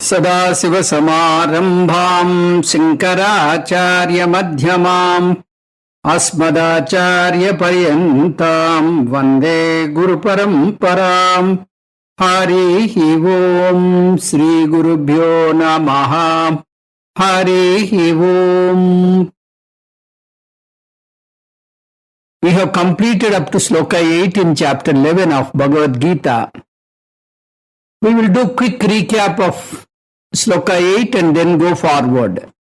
सदाशिवसमारम्भां शङ्कराचार्यमध्यमाम् अस्मदाचार्यपर्यन्तां वन्दे गुरुपरम्पराम्। हरिः ओम् श्रीगुरुभ्यो नमः। हरिः ओम्. We have completed up to Sloka 8 in chapter 11 of Bhagavad Gita. We will do quick recap of Sloka 8 and then go forward.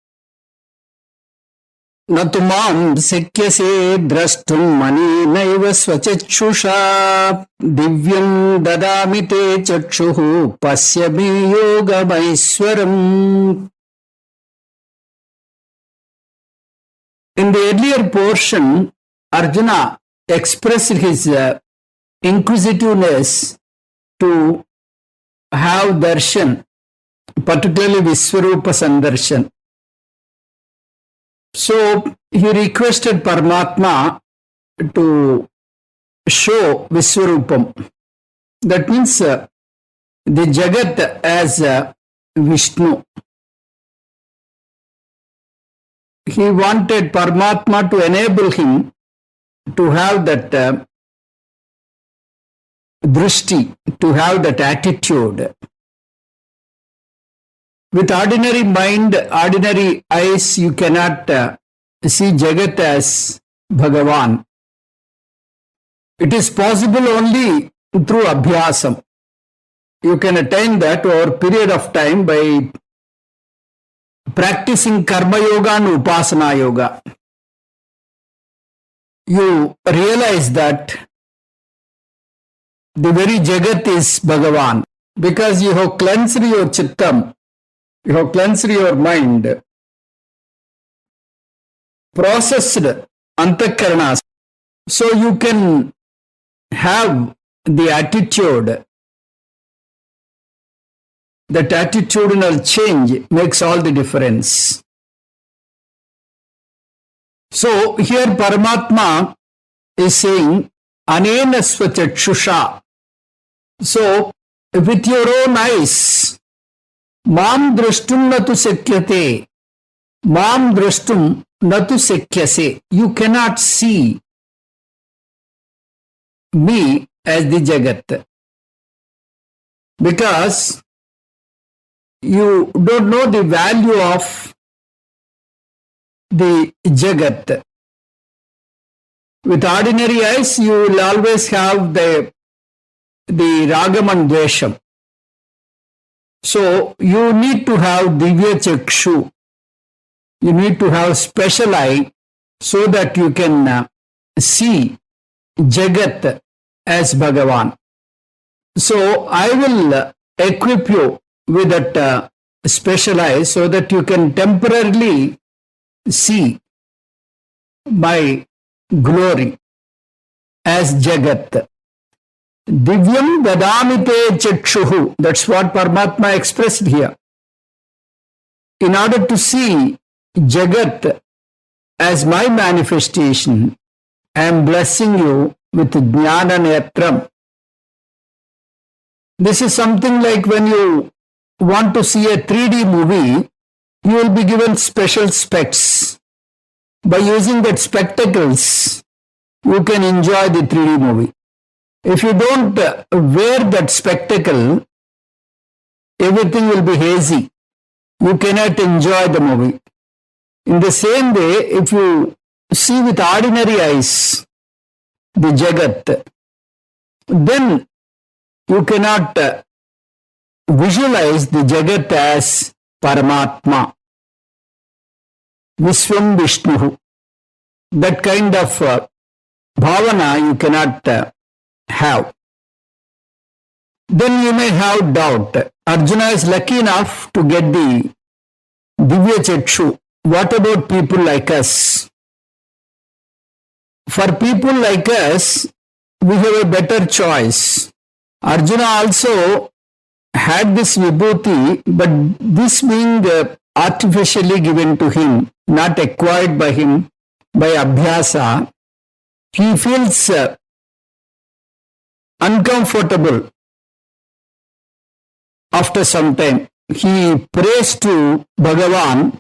Natu mam sekyase drashtum manenaiva swachachusha divyam dadami te chakshuhu pasyami yogamaiswaram. In the earlier portion, Arjuna expressed his inquisitiveness to have darshan, particularly Viswaroopa Sandarsana. So he requested Paramatma to show Viswaroopam. That means the Jagat as Vishnu. He wanted Paramatma to enable him to have that drishti, to have that attitude. With ordinary mind, ordinary eyes, you cannot see Jagat as Bhagavan. It is possible only through abhyasam. You can attain that over a period of time by practicing karma yoga and upasana yoga. You realize that the very Jagat is Bhagavan, because you have cleansed your chittam, you have cleansed your mind, processed antakaranas, so you can have the attitude. That attitudinal change makes all the difference. So here Paramatma is saying, Anena swachachusha. So with your own eyes, Mam drashtum natu sekyate. Mam drashtum natu sekyase. You cannot see me as the Jagat, because you don't know the value of the Jagat. With ordinary eyes, you will always have the Ragam and Dvesham. So you need to have Divya Chakshu. You need to have special eye so that you can see Jagat as Bhagavan. So I will equip you with that special eye so that you can temporarily see my glory as Jagat. Divyam dadamite chakshuhu. That's what Paramatma expressed here. In order to see Jagat as my manifestation, I am blessing you with Jnana Netram. This is something like when you want to see a 3D movie, you will be given special specs. By using that spectacles, you can enjoy the 3D movie. If you don't wear that spectacle, everything will be hazy. You cannot enjoy the movie. In the same way, if you see with ordinary eyes the Jagat, then you cannot visualize the Jagat as Paramatma, Viswam Vishnu. That kind of bhavana you cannot have. Then you may have doubt. Arjuna is lucky enough to get the Divya Chakshu. What about people like us? For people like us, we have a better choice. Arjuna also had this vibhuti, but this being artificially given to him, not acquired by him by abhyasa, he feels uncomfortable after some time. he prays to Bhagavan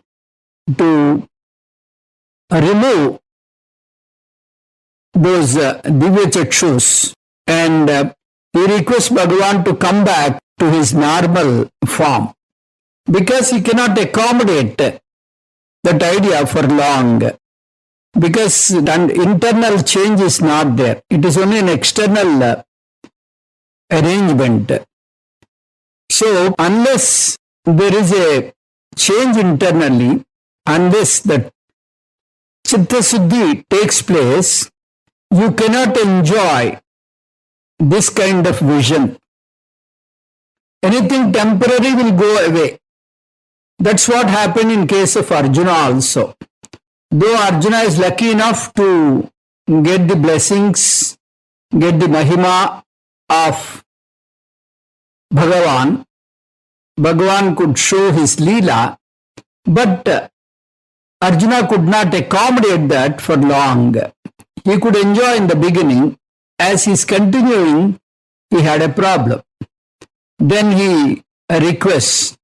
to remove those Divya Chakshus, and he requests Bhagavan to come back to his normal form because he cannot accommodate that idea for long, because an internal change is not there. It is only an external arrangement. So unless there is a change internally, unless the Chitta Siddhi takes place, you cannot enjoy this kind of vision. Anything temporary will go away. That's what happened in case of Arjuna also. Though Arjuna is lucky enough to get the blessings, get the mahima of Bhagavan, Bhagavan could show his leela, but Arjuna could not accommodate that for long. He could enjoy in the beginning. As he's continuing, he had a problem. Then he requests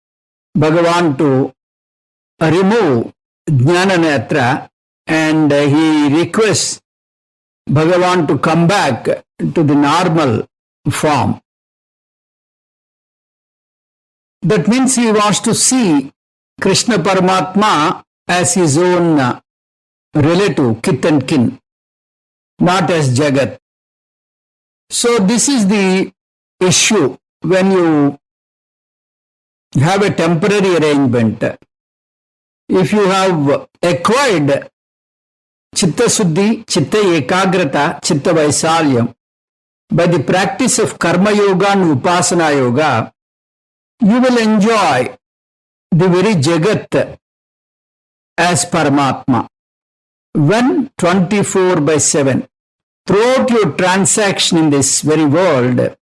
Bhagavan to remove Jnana Netra, and he requests Bhagavan to come back to the normal form. That means he wants to see Krishna Paramatma as his own relative, kith and kin, not as Jagat. So this is the issue when you have a temporary arrangement. If you have acquired Chitta Suddhi, Chitta Ekagrata, Chitta Vaisalyam by the practice of Karma Yoga and Upasana Yoga, you will enjoy the very Jagat as Paramatma. When 24/7, throughout your transaction in this very world,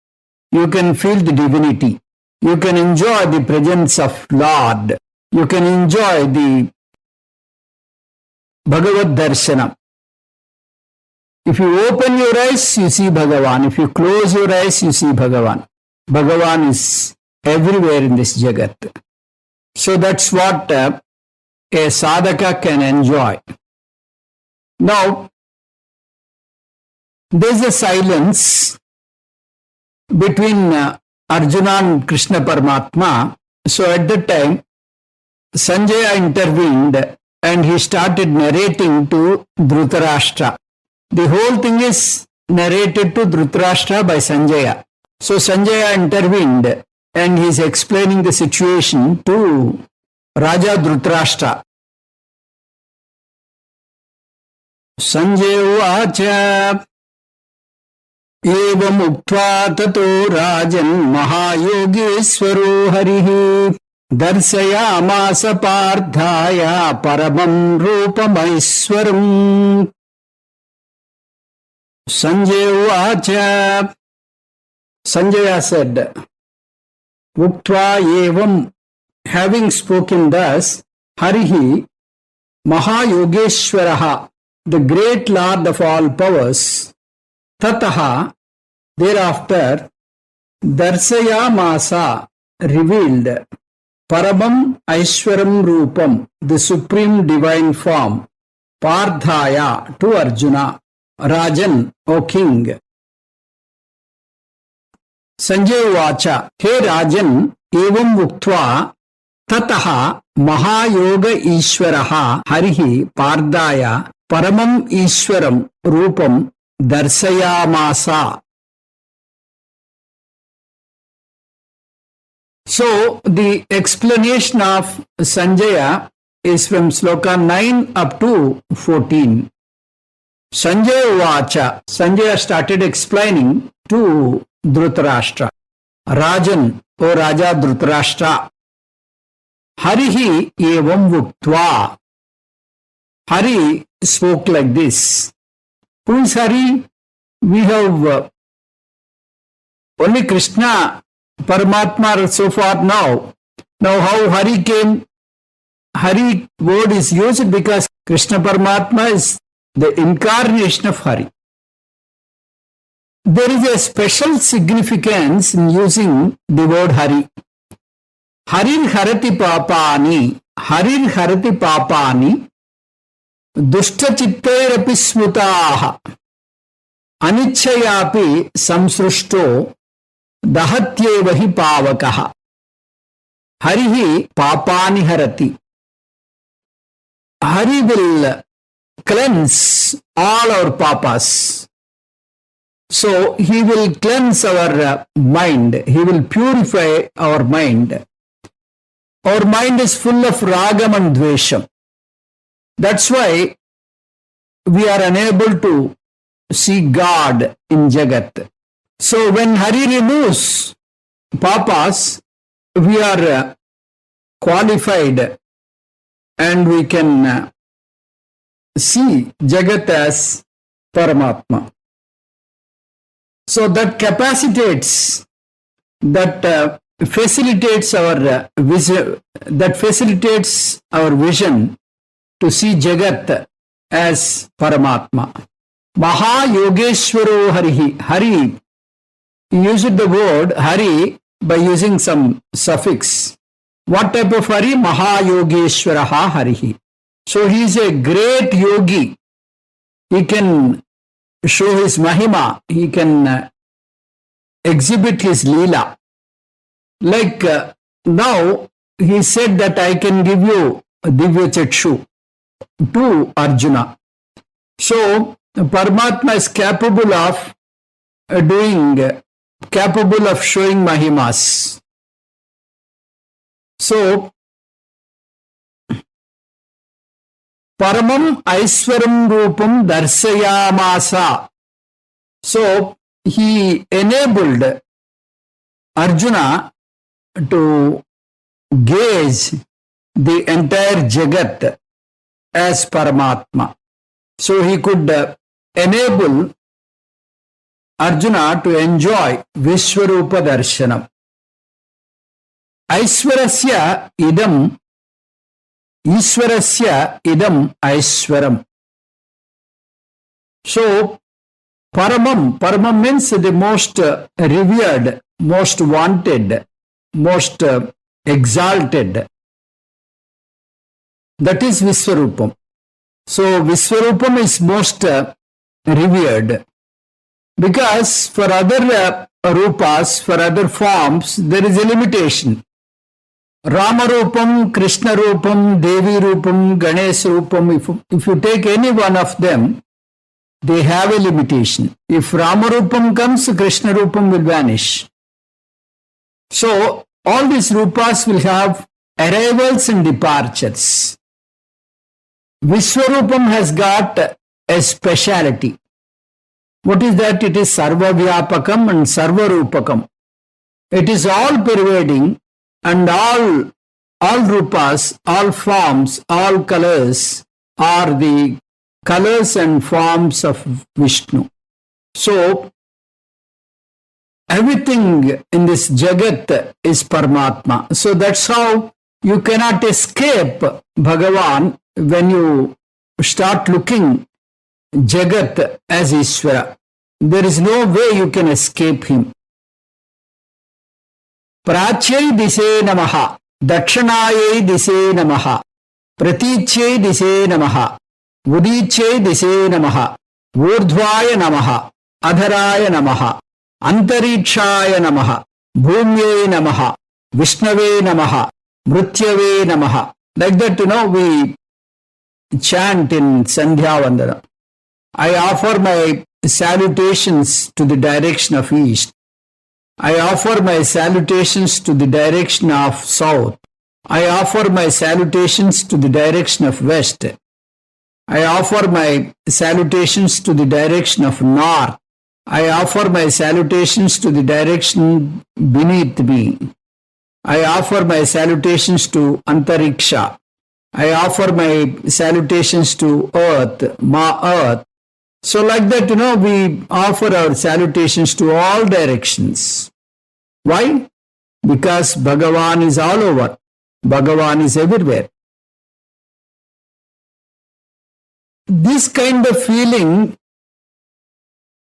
you can feel the divinity. You can enjoy the presence of Lord. You can enjoy the Bhagavad Darsana. If you open your eyes, you see Bhagavan. If you close your eyes, you see Bhagavan. Bhagavan is everywhere in this Jagat. So that's what a sadhaka can enjoy. Now, there's a silence between Arjuna and Krishna Paramatma. So at that time, Sanjaya intervened and he started narrating to Dhritarashtra. The whole thing is narrated to Dhritarashtra by Sanjaya. So Sanjaya intervened and he is explaining the situation to Raja Dhritarashtra. Sanjaya Uvacha Evam Uktva Tato Rajan Mahayogeshwaro Harihi Darsayamasa Parthaya Paramam Rupamaiswaram. Sanjaya Uvacha. Sanjaya said, Uktva Evam, having spoken thus, Harihi Mahayogeshwaraha, the great Lord of all powers, Tataha, thereafter, Darsayamasa, revealed, Paramam Aishwaram Rupam, the supreme divine form, Parthaya, to Arjuna, Rajan, O king. Sanjaya Vacha, He Rajan, Evam Uktva, Tataha Mahayoga Ishwaraha Harihi Pardaya Paramam Ishwaram Rupam Darsayamasa. So the explanation of Sanjaya is from Sloka 9 up to 14. Sanjaya Vacha, Sanjaya started explaining to Dhritarashtra. Rajan, O Raja Dhritarashtra, Harihi evam vuktva. Hari spoke like this. Who is Hari? We have only Krishna, Paramatma so far now. Now how Hari came? Hari word is used because Krishna Paramatma is the incarnation of Hari. There is a special significance in using the word Hari. Harir hariti papani, dushta chittairapi smutaha, anichyayapi samsrushto, dahatyevahi pavakaha. Harihi papani harati. Hari will cleanse all our papas. So he will cleanse our mind. He will purify our mind. Our mind is full of ragam and dvesham. That's why we are unable to see God in Jagat. So when Hari removes papas, we are qualified and we can see Jagat as Paramatma. So that capacitates, that facilitates our vision to see Jagat as Paramatma. Maha Yogeshwaro Harihi. Hari, he used the word Hari by using some suffix. What type of Hari? Maha Yogeshwaraha Harihi. So he is a great yogi. He can show his mahima. He can exhibit his leela. Like now, he said that I can give you a Divya Chakshu to Arjuna. So, Paramatma is capable of showing mahimas. So, Paramam Aiswaram Rupam Darsayamasa. So, he enabled Arjuna to gaze the entire Jagat as Paramatma. So he could enable Arjuna to enjoy Viswaroopa Darshanam. Aiswarasya idam Aiswaram. So Paramam means the most revered, most wanted, most exalted. That is Viswarupam. So Viswarupam is most revered, because for other rupas, for other forms, there is a limitation. Rama Rupam, Krishna Rupam, Devi Rupam, Ganesh Rupam, if you take any one of them, they have a limitation. If Rama Rupam comes, Krishna Rupam will vanish. So all these rupas will have arrivals and departures. Viswarupam has got a speciality. What is that? It is Sarvavyapakam and Sarvarupakam. It is all pervading, and all rupas, all forms, all colors are the colors and forms of Vishnu. So everything in this Jagat is Paramatma. So that's how you cannot escape Bhagavan when you start looking Jagat as Ishvara. There is no way you can escape him. Prachyai dise namaha, Dakshanayai dise namaha, Pratichyai dise namaha, Udichyai dise namaha, Urdhvaya namaha, Adharaya namaha, Antarikshaya namaha, Bhumye namaha, Vishnave namaha, Mrutyave namaha. Like that, we chant in Sandhya Vandana. I offer my salutations to the direction of east. I offer my salutations to the direction of south. I offer my salutations to the direction of west. I offer my salutations to the direction of north. I offer my salutations to the direction beneath me. I offer my salutations to Antariksha. I offer my salutations to earth, Ma earth. So like that, we offer our salutations to all directions. Why? Because Bhagavan is all over. Bhagavan is everywhere. This kind of feeling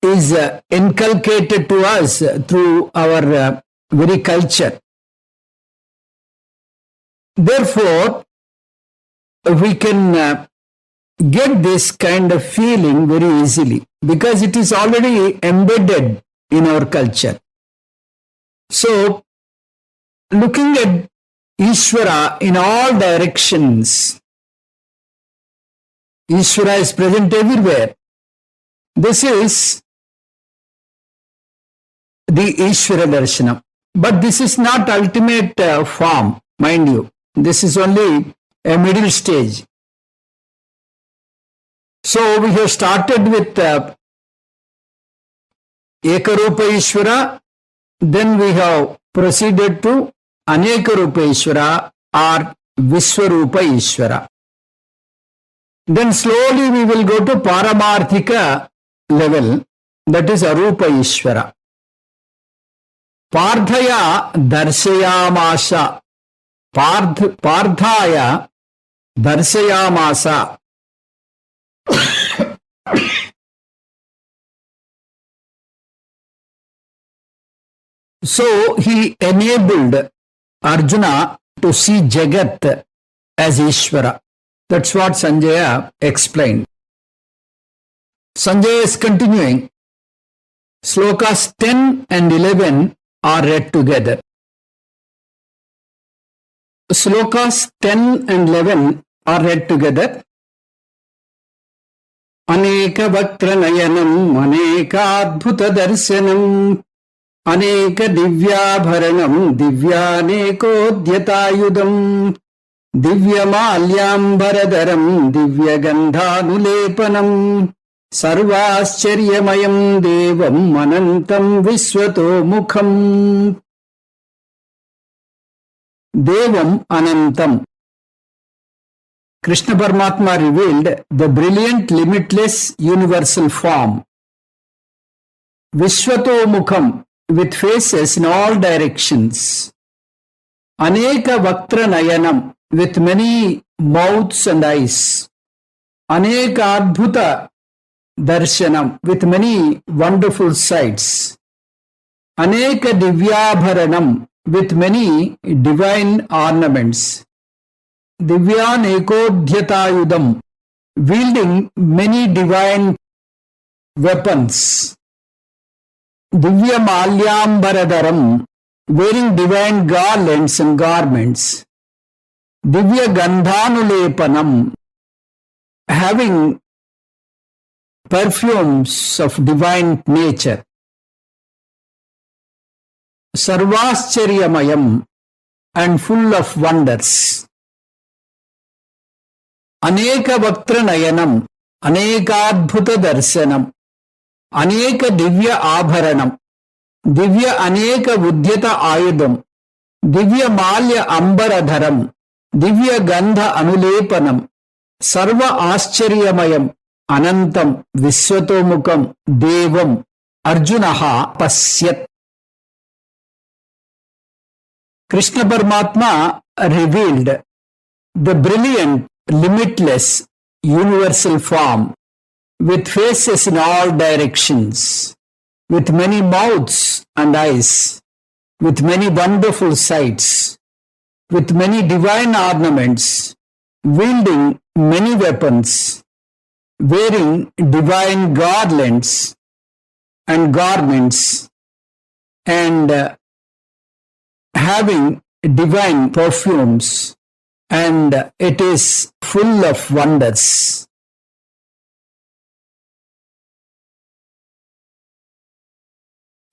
is inculcated to us through our very culture. Therefore, we can get this kind of feeling very easily because it is already embedded in our culture. So, looking at Ishvara in all directions, Ishvara is present everywhere. This is the Ishvara Darshanam. But this is not ultimate form, mind you. This is only a middle stage. So we have started with Ekarupa Ishvara, then we have proceeded to Anekarupa Ishvara or Viswaroopa Ishvara. Then slowly we will go to Paramarthika level, that is Arupa Ishvara. Parthaya Darshayamasa. Parthaya Darshayamasa. So he enabled Arjuna to see Jagat as Ishvara. That's what Sanjaya explained. Sanjaya is continuing. Slokas 10 and 11 are read together. Slokas 10 and 11 are read together. Aneka Vaktra Nayanam, Aneka Adbhuta Darsanam, Aneka Divyabharanam, Divyanekodhyatayudam, Divyamalyambaradaram, Divyagandhanulepanam, Sarvascharyamayam Devam, Anantam Viswato Mukham. Devam Anantam. Krishna Paramatma revealed the brilliant, limitless, universal form. Viswato Mukham, with faces in all directions. Aneka Vaktra Nayanam, with many mouths and eyes. Aneka Adbhuta Darshanam, with many wonderful sights. Aneka Divyabharanam, with many divine ornaments. Divyanekodhyatayudam, wielding many divine weapons. Divyamalyambaradaram, wearing divine garlands and garments. Divyagandhanulepanam, having perfumes of divine nature. Sarvascharyamayam, and full of wonders. Aneka Vaktra Nayanam, Aneka Adbhuta Darsanam, Aneka Divya Abharanam, Divya Aneka Vudyata Ayudam, Divya Malya Ambaradharam, Divya Gandha Anulepanam, Sarva Ascharyamayam, Anantam Viswatomukam Devam Arjunaha Pasyat. Krishna Paramatma revealed the brilliant, limitless, universal form with faces in all directions, with many mouths and eyes, with many wonderful sights, with many divine ornaments, wielding many weapons, wearing divine garlands and garments, and having divine perfumes, and it is full of wonders.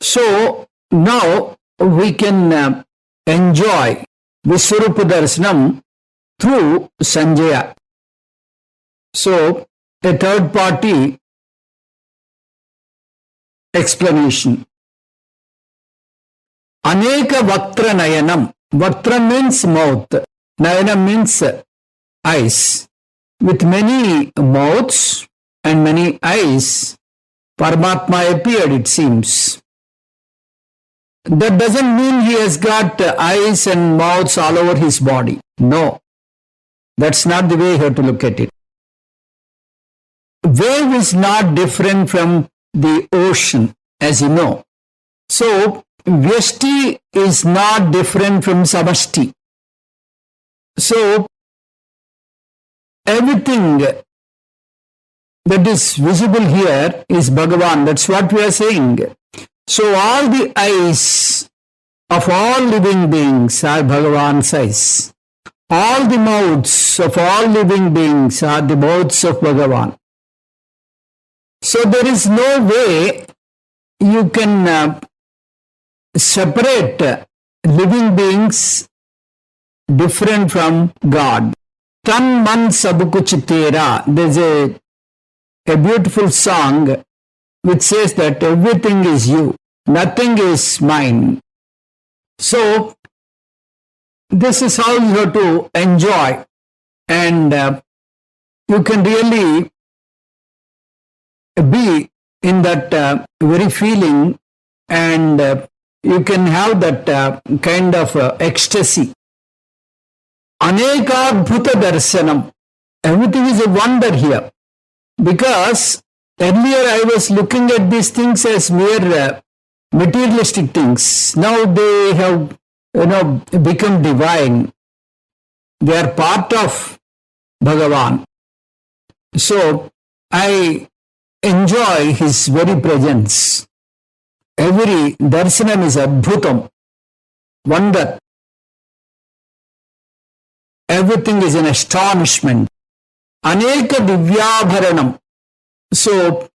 So now we can enjoy Viswaroopa Darshanam through Sanjaya. So a third party explanation. Aneka Vaktra Nayanam. Vaktra means mouth. Nayanam means eyes. With many mouths and many eyes, Paramatma appeared, it seems. That doesn't mean he has got eyes and mouths all over his body. No. That's not the way you have to look at it. Wave is not different from the ocean, as you know. So, Vyashti is not different from Samashti. So, everything that is visible here is Bhagavan. That's what we are saying. So, all the eyes of all living beings are Bhagavan's eyes. All the mouths of all living beings are the mouths of Bhagavan. So, there is no way you can separate living beings different from God. Tan man sab kuch tera. There's a beautiful song which says that everything is you, nothing is mine. So, this is how you have to enjoy, and you can really be in that very feeling, and you can have that kind of ecstasy. Anekadbhuta darshanam. Everything is a wonder here. Because earlier I was looking at these things as mere materialistic things. Now they have, become divine. They are part of Bhagavan. So I enjoy his very presence. Every darshanam is adbhutam, wonder. Everything is an astonishment. Aneka divyabharanam. So,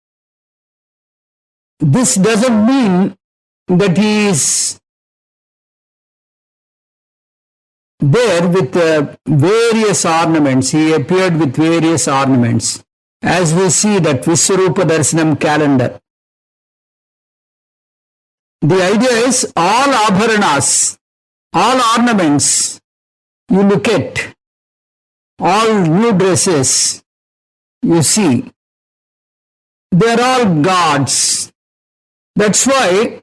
this doesn't mean that he is there with various ornaments. He appeared with various ornaments. As we see that Viswaroopa Darshanam calendar. The idea is all abharanas, all ornaments you look at, all new dresses you see, they are all gods. That's why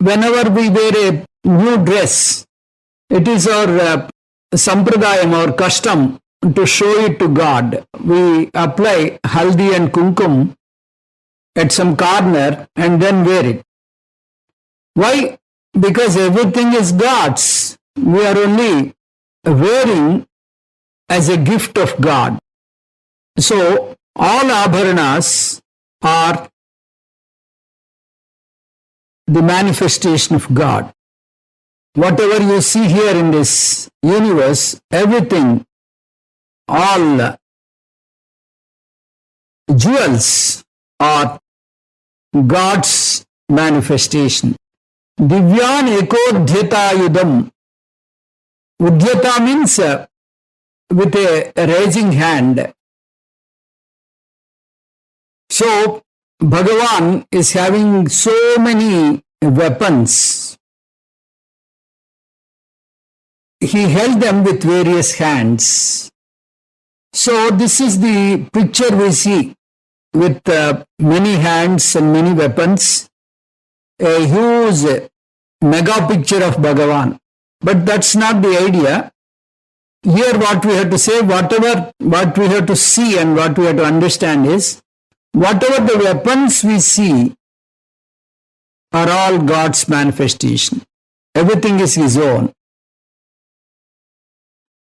whenever we wear a new dress, it is our sampradayam, our custom, to show it to God. We apply haldi and kumkum at some corner and then wear it. Why? Because everything is God's. We are only wearing as a gift of God. So, all abharanas are the manifestation of God. Whatever you see here in this universe, everything, all jewels are God's manifestation. Divyan ekodhyata yudam. Udhyata means with a raising hand. So, Bhagavan is having so many weapons. He held them with various hands. So, this is the picture we see with many hands and many weapons. A huge mega picture of Bhagavan. But that's not the idea. Here what we have to say, what we have to see and what we have to understand is, whatever the weapons we see are all God's manifestation. Everything is his own.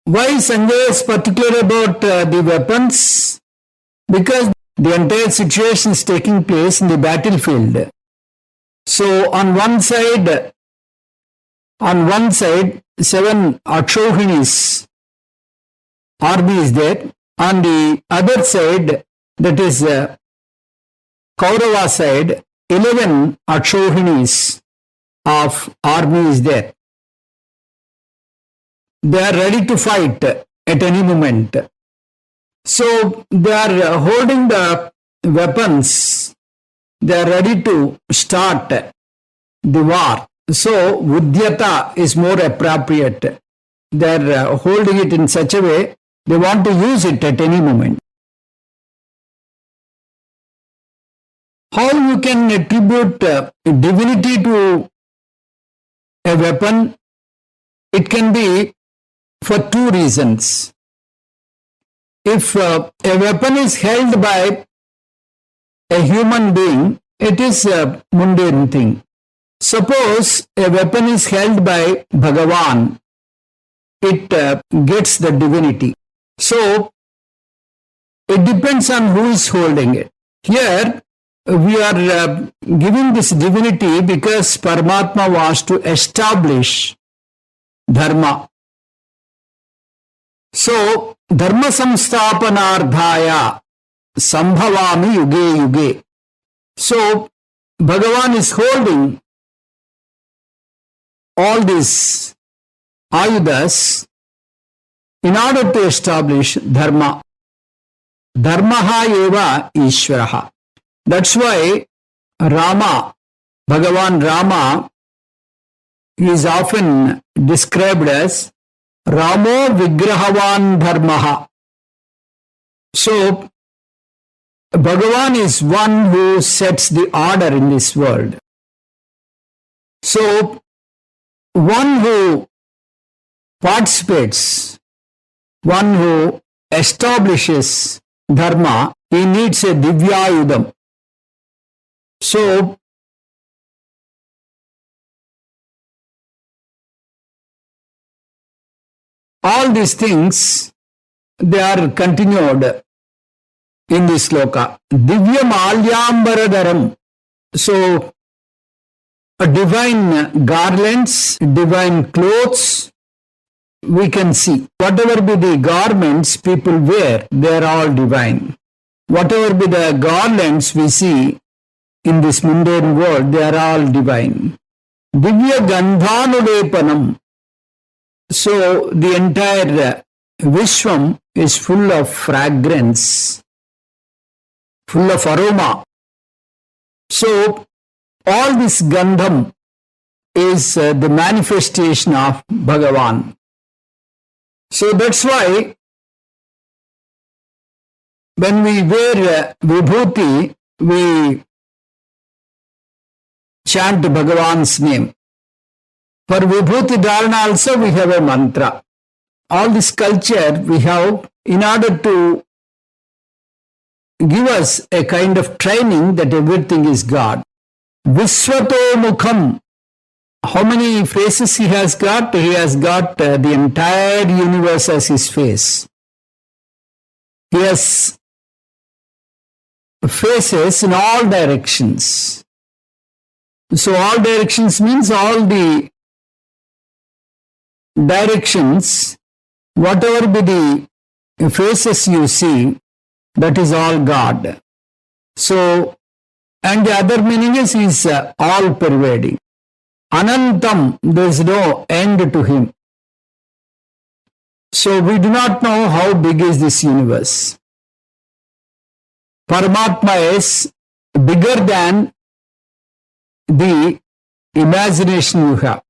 Why Sanjay is particular about the weapons? Because the entire situation is taking place in the battlefield. So on one side, 7 Akshohinis army is there. On the other side, that is Kaurava side, 11 Akshohinis of army is there. They are ready to fight at any moment. So they are holding the weapons. They are ready to start the war. So Udyata is more appropriate. They are holding it in such a way they want to use it at any moment. How you can attribute divinity to a weapon? It can be for two reasons. If a weapon is held by a human being, it is a mundane thing. Suppose a weapon is held by Bhagavan, it gets the divinity. So, it depends on who is holding it. Here, we are giving this divinity because Paramatma wants to establish dharma. So, dharma samsthapanardhaya sambhavami yuge yuge. So, Bhagavan is holding all these ayudas in order to establish dharma. Dharmaha eva Ishvaraha. That's why Rama, Bhagavan Rama, is often described as Ramo Vigrahavan Dharmaha. So, Bhagavan is one who sets the order in this world. So, one who participates, one who establishes dharma, he needs a divyayudam. So, all these things, they are continued in this sloka. Divya malyambaradaram. So, divine garlands, divine clothes, we can see. Whatever be the garments people wear, they are all divine. Whatever be the garlands we see in this mundane world, they are all divine. Divya gandhanulepanam. So, the entire Vishwam is full of fragrance, full of aroma. So, all this Gandham is the manifestation of Bhagavan. So that's why when we wear Vibhuti, we chant Bhagavan's name. For Vibhuti Dharana also we have a mantra. All this culture we have in order to give us a kind of training that everything is God. Viswato Mukham. How many faces he has got? He has got the entire universe as his face. He has faces in all directions. So all directions means all the directions, whatever be the faces you see, that is all God. So, and the other meaning is all pervading. Anantam, there is no end to him. So we do not know how big is this universe. Paramatma is bigger than the imagination you have.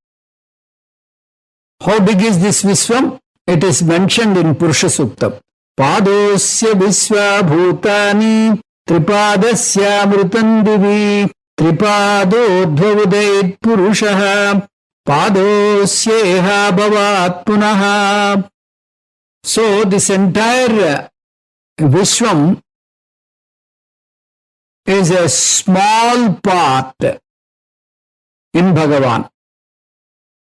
How big is this Vishwam? It is mentioned in Purusha Suktam. Padosya Visva Bhutani Tripadasya Mrutan Divi Tripado Dvavudait Purushaha Padosyeha Bhavat Punaha. So this entire Vishwam is a small part in Bhagavan.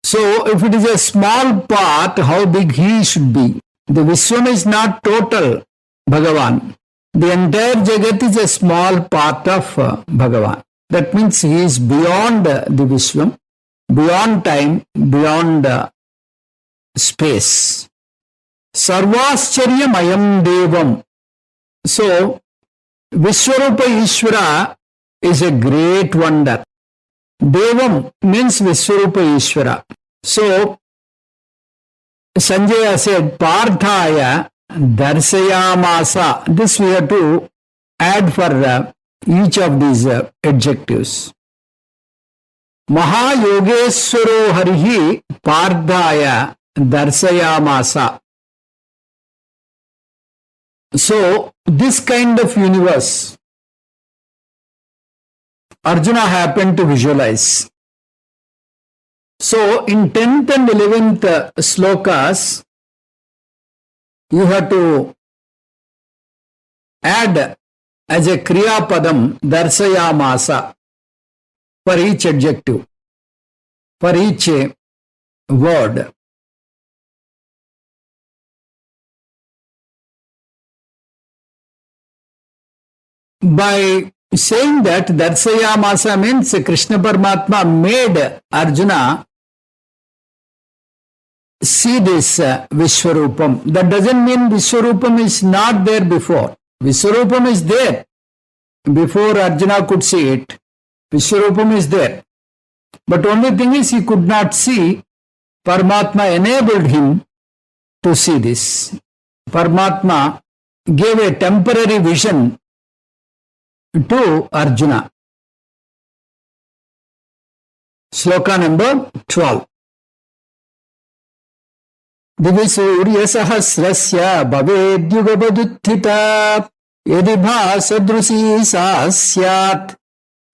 So if it is a small part, how big he should be? The Vishwam is not total Bhagavan. The entire Jagat is a small part of Bhagavan. That means he is beyond the Vishwam, beyond time, beyond space. Sarvascharya Mayam Devam. So, Viswaroopa Ishvara is a great wonder. Devam means Viswaroopa Ishvara. So, Sanjaya said, Parthaya Darsayamasa. This we have to add for each of these adjectives. Mahayogeswaro Harihi Parthaya Darsayamasa. So, this kind of universe, Arjuna happened to visualize. So, in 10th and 11th slokas, you have to add as a Kriya Padam Darsayamasa for each adjective, for each word. By saying that Darsayamasa means Krishna Paramatma made Arjuna see this Viswarupam. That doesn't mean Viswarupam is not there before. Viswarupam is there. Before Arjuna could see it, Viswarupam is there. But only thing is he could not see. Paramatma enabled him to see this. Paramatma gave a temporary vision to Arjuna. Sloka number 12. Divisurya sahasrasya bhavedyugabaduttita yadi bhasadrusi sa syat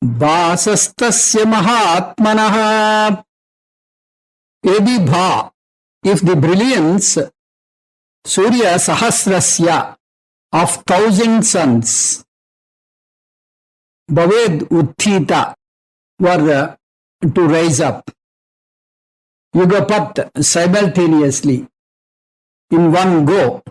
bhasastasya mahatmanaha. Yadi bha, if the brilliance, Surya sahasrasya, of 1,000 suns, bhaved uttita, were to rise up, yugapat, simultaneously, in one go,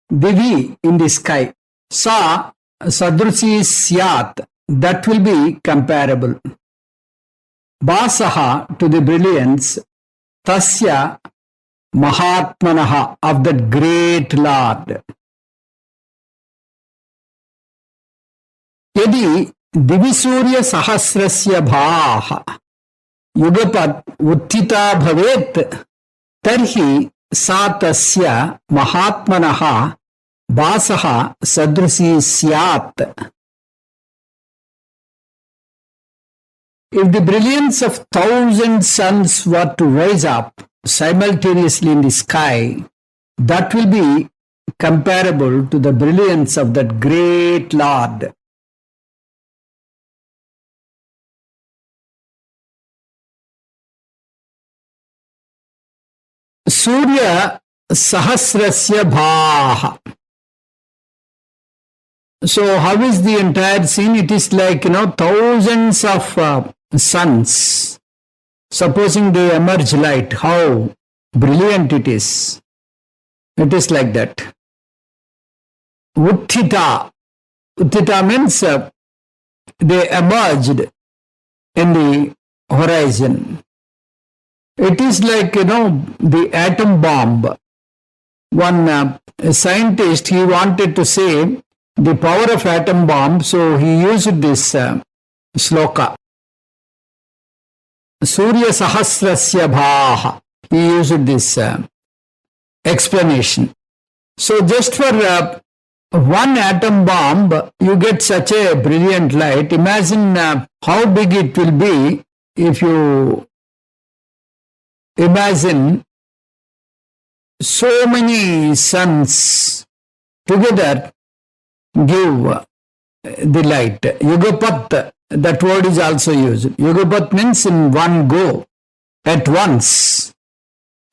divi, in the sky, sa sadrusi syat, that will be comparable, basaha, to the brilliance, tasya mahatmanaha, of that great Lord. Yadi divisurya sahasrasya bhaha yugapat uttita bhavet tarhi sa tasya mahatmanaha basaha sadrusi syat. If the brilliance of 1,000 suns were to rise up simultaneously in the sky, that will be comparable to the brilliance of that great Lord. Surya sahasrasya bhaha. So how is the entire scene? It is like, thousands of suns. Supposing they emerge light, how brilliant it is. It is like that. Uttita. Uttita means they emerged in the horizon. It is like, the atom bomb. One scientist, he wanted to say the power of atom bomb, so he used this sloka. Surya sahasrasya bhaha. He used this explanation. So just for one atom bomb, you get such a brilliant light. Imagine how big it will be if you imagine so many suns together give the light. Yugapat, that word is also used. Yugapat means in one go, at once.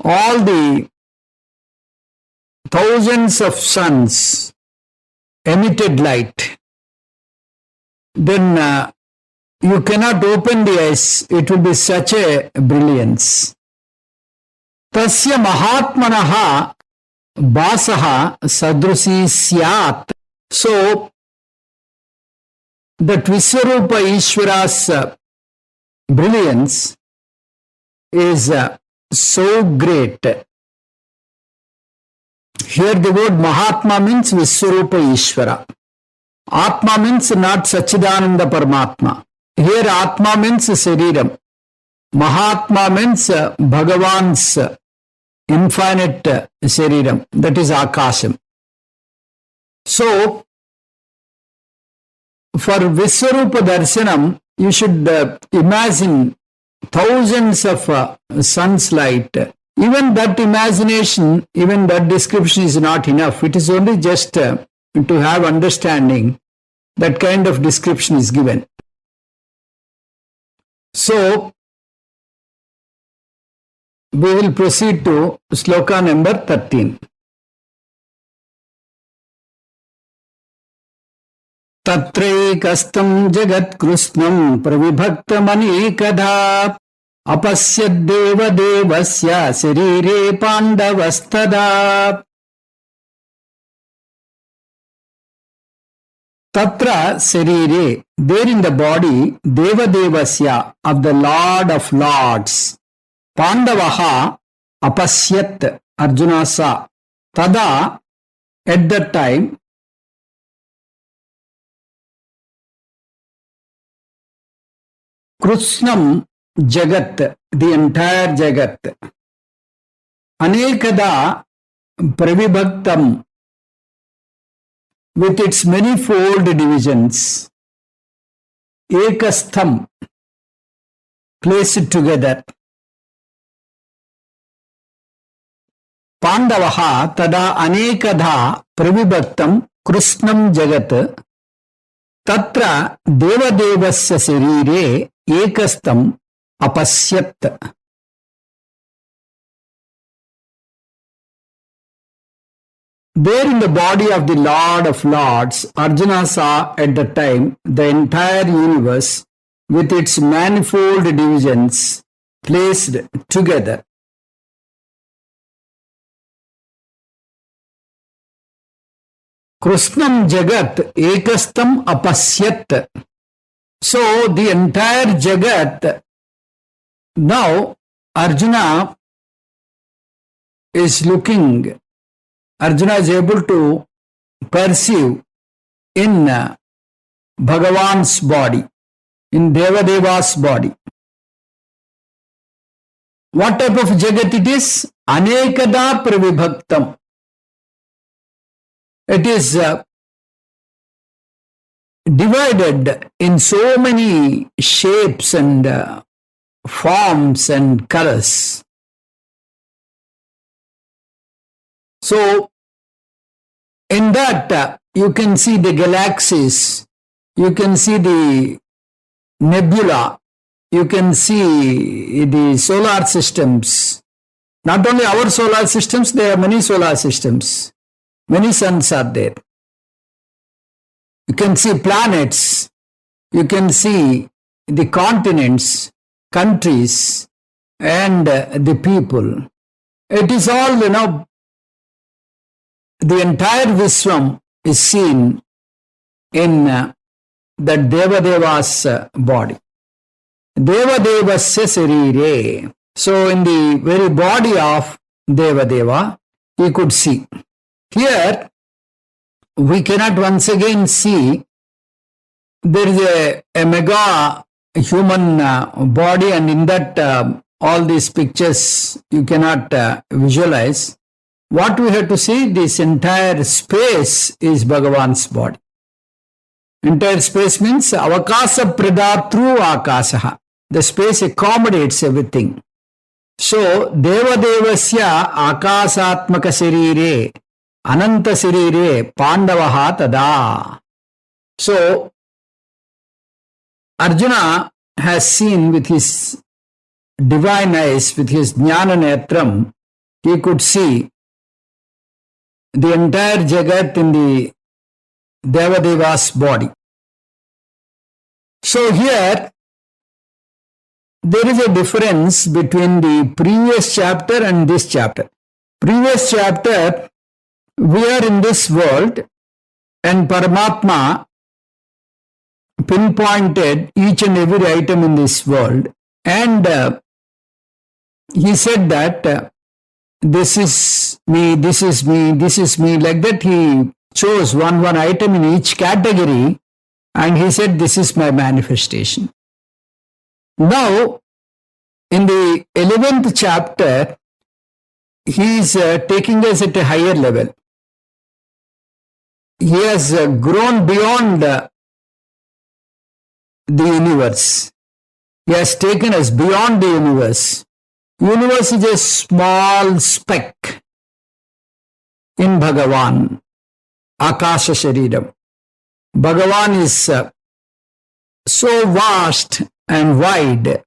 All the thousands of suns emitted light. Then you cannot open the eyes. It will be such a brilliance. Tasya mahatmanaha basaha sadrusi syat. So, that Viswaroopa Ishvara's brilliance is so great. Here the word Mahatma means Viswaroopa Ishvara. Atma means not Sachidananda Paramatma. Here Atma means Sariram. Mahatma means Bhagavan's infinite Sariram. That is Akasham. So, for Viswaroopa Darshanam, you should imagine thousands of sun's light. Even that imagination, even that description is not enough. It is only just to have understanding. That kind of description is given. So, we will proceed to sloka number 13. Tatraikastam jagat krusnam pravibhaktamanekadha apasyadeva devasya sarire pandavastada. Tatra Sarire, there in the body, Devadevasya, of the Lord of Lords, Pandavaha Apasyat, Arjuna saw. Tada, at that time, Krushnam Jagat, the entire Jagat, Anekada Pravibhaktam, with its manifold divisions, Ekastham, placed together. Pandavaha tada anekadha pravibhaktam Krishnam Jagat tatra devadevasya sarire ekastam apasyat. There in the body of the Lord of Lords, Arjuna saw at the time the entire universe with its manifold divisions placed together. Krishnam Jagat Ekastam Apasyat. So the entire Jagat, now Arjuna is looking, Arjuna is able to perceive in Bhagavan's body, in Devadeva's body. What type of Jagat it is? Anekada Pravibhaktam. It is divided in so many shapes and forms and colors. So, in that you can see the galaxies, you can see the nebula, you can see the solar systems. Not only our solar systems, there are many solar systems. Many suns are there. You can see planets, you can see the continents, countries, and the people. It is all, the entire Viswam is seen in that Devadeva's body. Devadevasya sarire. So in the very body of Devadeva, he could see. Here, we cannot once again see there is a mega human body, and in that all these pictures you cannot visualize. What we have to see, this entire space is Bhagavan's body. Entire space means avakasa pradatru akasaha. The space accommodates everything. So, Devadevasya akasatmaka sarire Ananta Sirire Pandavaha Tada. So, Arjuna has seen with his divine eyes, with his Jnana Netram, he could see the entire Jagat in the Devadeva's body. So here, there is a difference between the previous chapter and this chapter. Previous chapter, we are in this world and Paramatma pinpointed each and every item in this world, and he said that this is me, this is me, this is me. Like that he chose one item in each category and he said this is my manifestation. Now in the 11th chapter he is taking us at a higher level. He has grown beyond the universe. He has taken us beyond the universe. Universe is a small speck in Bhagavan, Akasha Shariram. Bhagavan is so vast and wide,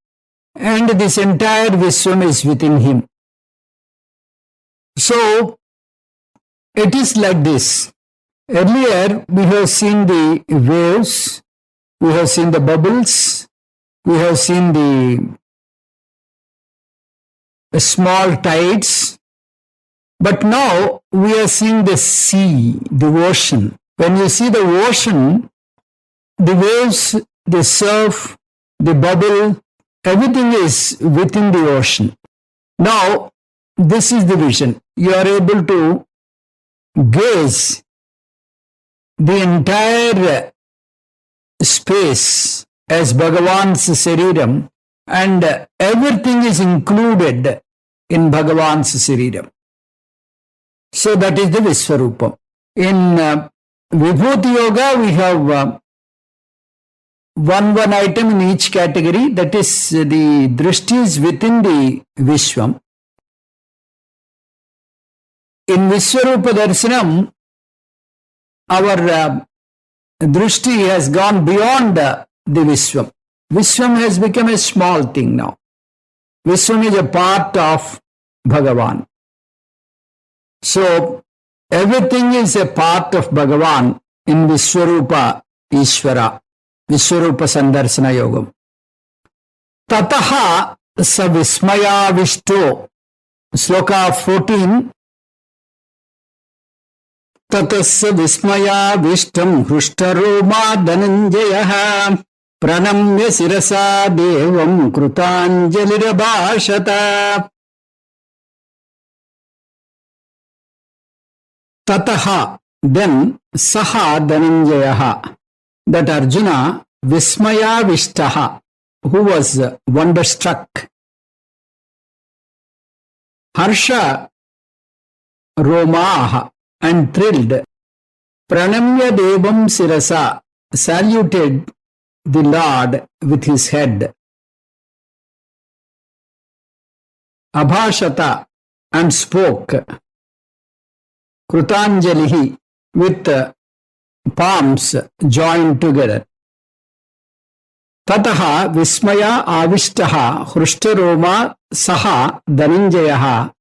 and this entire Viswam is within him. So, it is like this. Earlier, we have seen the waves, we have seen the bubbles, we have seen the small tides, but now we are seeing the sea, the ocean. When you see the ocean, the waves, the surf, the bubble, everything is within the ocean. Now, this is the vision. You are able to gaze the entire space as Bhagavan's Sariram, and everything is included in Bhagavan's Sariram. So that is the Viswaroopa. In Vibhuti Yoga, we have one item in each category, that is the drishtis within the Vishwam. In Viswaroopa Darshanam, our drishti has gone beyond the Vishwam. Vishwam has become a small thing now. Vishwam is a part of Bhagavan. So, everything is a part of Bhagavan in Viswaroopa Ishvara, Viswaroopa Sandarsana Yogam. Tataha sa vismaya vishto, Sloka 14. Tatasya vismaya vishtam hrushtaroma dhananjayaha pranamya sirasa devam krutanjalirabhashata. Tataha, then saha dhananjayaha, that Arjuna vismaya vishtaha, who was wonderstruck. Harsha romaha, and thrilled. Pranamya devam sirasa, saluted the Lord with his head. Abhashata, and spoke. Krutanjalihi, with palms joined together. Tataha vismaya avishtaha hrushtaroma saha dhananjayaha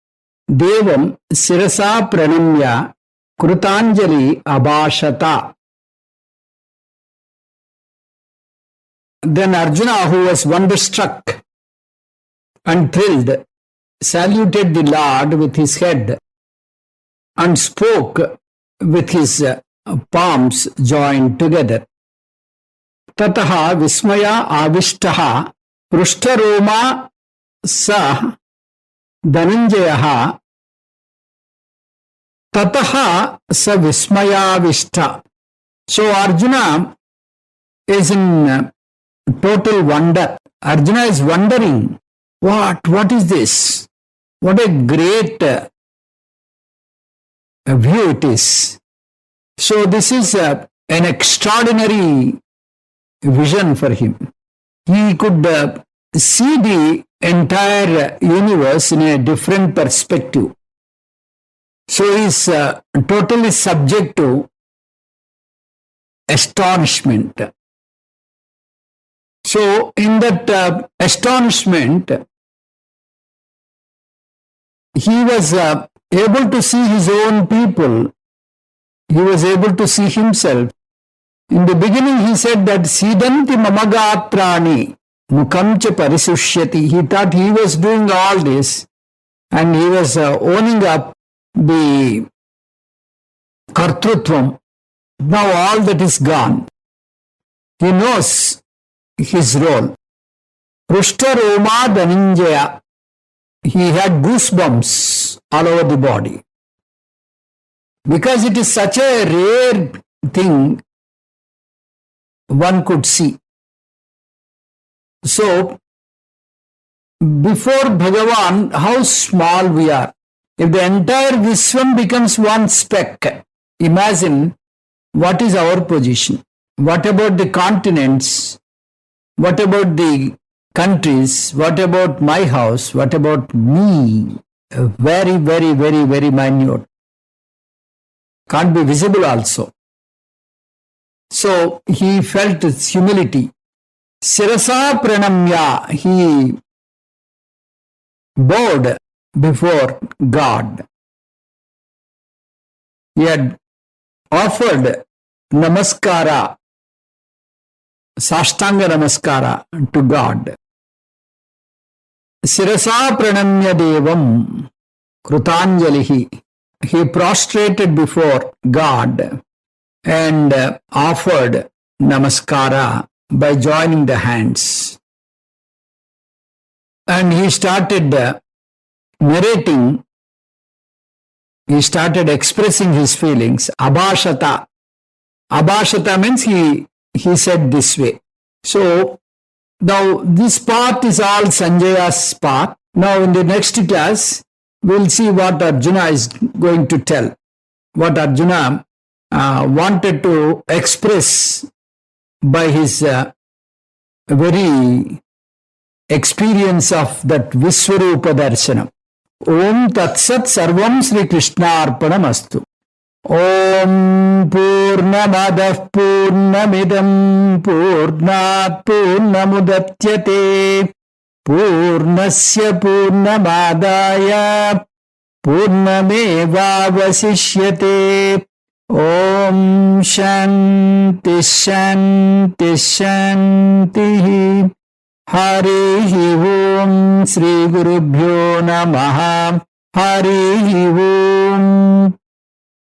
devam sirasa pranamya krutanjali abhashata. Then Arjuna, who was wonderstruck and thrilled, saluted the Lord with his head and spoke with his palms joined together. Tataha vismaya avishtaha prushtaroma sa dhananjayaha tataha sa vismaya vishta. So Arjuna is in total wonder. Arjuna is wondering, what is this? What a great view it is. So this is an extraordinary vision for him. He could see the entire universe in a different perspective. So he is totally subject to astonishment. So in that astonishment, he was able to see his own people. He was able to see himself. In the beginning, he said that Sidanti mamagatrani mukam cha parisushyati. He thought he was doing all this and he was owning up the kartrutvam. Now all that is gone. He knows his role. Prushtaroma dhananjaya. He had goosebumps all over the body. Because it is such a rare thing one could see. So, before Bhagavan, how small we are. If the entire Vishwam becomes one speck, imagine what is our position. What about the continents? What about the countries? What about my house? What about me? Very, very, very, very minute. Can't be visible also. So he felt its humility. Sirasa pranamya, he bowed before God. He had offered namaskara, sashtanga namaskara to God. Sirasa pranamya devam krutanjalihi. He prostrated before God and offered namaskara by joining the hands. And he started narrating, he started expressing his feelings. Abhashata. Abhashata means he said this way. So now this part is all Sanjaya's part. Now in the next class, we'll see what Arjuna is going to tell. What Arjuna wanted to express by his very experience of that Viswaroopa darshanam. Om Tatsat Sarvam Sri Krishnarpanam Astu. Om Purnamadah Purnamidam Purnat Purnamudatyate Purnasya Purnamadaya Purnamevavasishyate. Om Shanti Shanti Shanti. Harihi Om Sri Gurubhyo Namaha. Harihi Om.